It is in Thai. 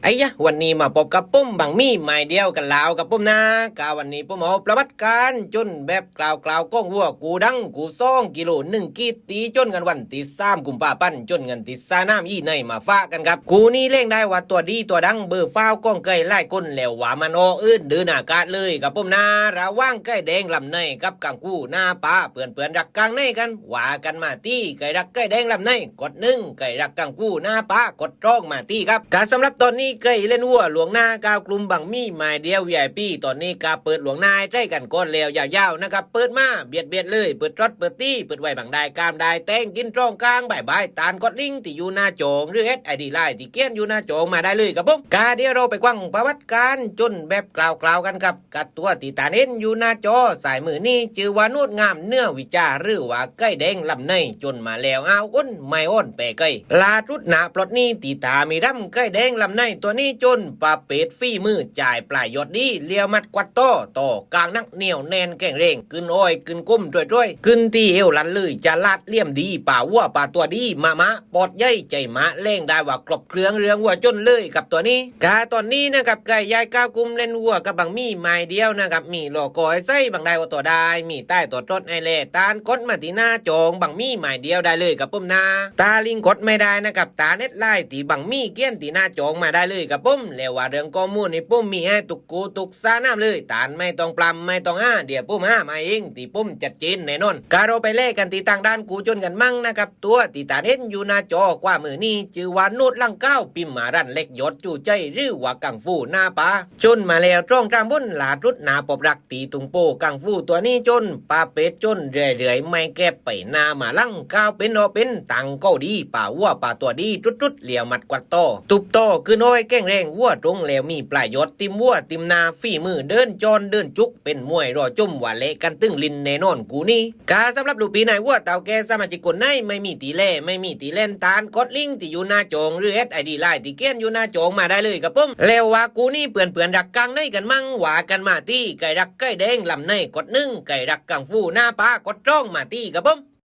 ไอ้ยะวันนี้มาพบกับปุ้มบางมี่หมายเดียวกันแล้วกับปุ้มนะกาวันนี้ปุ้มเอาประวัติการจนแบบกล่าวก้องวัวกูดังกูซ่องกิโล1 กีดตีจนกันวันที่3 กุมภาพันธ์จนเงินติดซาน้ำอีในมาฟ้ากันครับกูนี่เล่งได้ว่าตัวดีตัวดังเบอร์ฟ้าวก้องเกยไล่ก้นแล้วว่ามันโออื่นเดินอากาศเลยกับปุ้มนะระว่างเกยแดงลำในกับกังกูหน้าป้าเปื่อนรักกลางในกันว่ากันมาตีเกยรักเกยแดงลำในกด1เกยรักกังกูหน้าป้ากดร้องมาตีครับการสำหรับตอนนี้เกยเล่นวัวหลวงหน้ากาวกลุ่มบังมี่หมายเดียว VIP ตอนนี้กาเปิดหลวงนายได้กันก้อนแล้วยาวๆนะครับเปิดมาเบียดเลยเปิดรถเปิดตี้เปิดไว้บังได้กามได้แตงกินตรงกลางบายตานกดลิงที่อยู่หน้าโจงหรือ SID ไลน์ที่เกี้ยนอยู่หน้าโจงมาได้เลยครับผมกาเดี๋ยวเราไปกว้างประวัติการจนแบบกล่าวกันครับกับตัวที่ตาเห็นอยู่หน้าจอสายมือนี่ชื่อว่านูดงามเนื้อวิจาหรือว่าไก่แดงลำในจนมาแล้วอ้าวอ้นไม่อ้นแปะไก่ลาทุดหนาปลดนี่ตีตามีดำไก่แดงลำในตัวนี้จนปลาเป็ดฝีมือจ่ายปลายยอดดีเลียวมัดกวัดต่อกลางนักเหนียวแน่นแก่งเร่งกึนอ้อยกึนกุ้มด้วยกึนที่เอวลันเลยจะลาดเลี่ยมดีป่าวัวป่าตัวดีมะปอดใหญ่ใจมะเล่งได้ว่ากรบเครื่องเรืองวัวจนเลยกับตัวนี้กาตอนนี้นะครับไก่ยายก้าวกุมเล่นวัวกับบางมี่ไม้เดียวนะครับมีโลโก้ไส้บางได้ว่าตัวได้มีใต้ตัวต้นไอเล่ตานกดมาที่หน้าโจงบางมี่ไม้เดียวได้เลยกับปุ้มนาตาลิงกดไม่ได้นะครับตาเน็ตไล่ตีบางมี่เกี้ยนตีหน้าโจงมาได้เลยกับปุ้มแล้วว่าเรื่องข้อมูลในปุ้มมีให้ตุกกูตุกซาน้ำเลยตานไม่ต้องปลำไม่ต้องเดี๋ยวปุ้มมาเองตีปุ้มจัดจีนแน่นอนการเราไปเล่กันตีต่างด้านกูจนกันมั่งนะครับตัวตีตาเห็นอยู่หน้าจอกว่ามือนี่ชื่อว่านูดลังเก้าปิมมารันเล็กยศจู่ใจหรือว่ากังฟูหน้าป้าจนมาแล้วตรงกลางบุญหลาดรุดนาปบรักตีตุงโปกังฟูตัวนี้จนปลาเป็ดจนเรื่อยไม่แก้ไปหน้ามาลังก้าวเป็นตังก็ดีป่าวัวป่าตัวดีรุดเหลี่ยวมัดกวัดโตตุบโตคือน้อยแก้งแรงวัวตรงแล้วมีปลายยศติมวัวติมนาฝีมือเดินจอนเดินจุกเป็นมวยรอจุ่มว่าเละกันตึงลินแน่นอนกูนี่กาสำหรับลูกปีนายวัวเต่าแกสมาชิกคนไหนไม่มีตีเล่ไม่มีตีเล่นตานกดลิงที่อยู่หน้าโจงหรือ SID ไลน์ที่เกี้ยนอยู่หน้าโจงมาได้เลยกับปุ้มแล้วว่ากูนี่เปื่อนรักกังในกันมั่งว่ากันมาตีไก่รักไก่แดงลำในกด1ไก่รักกังฟูหน้าป้ากดจ้องมาตีกับปุ้ม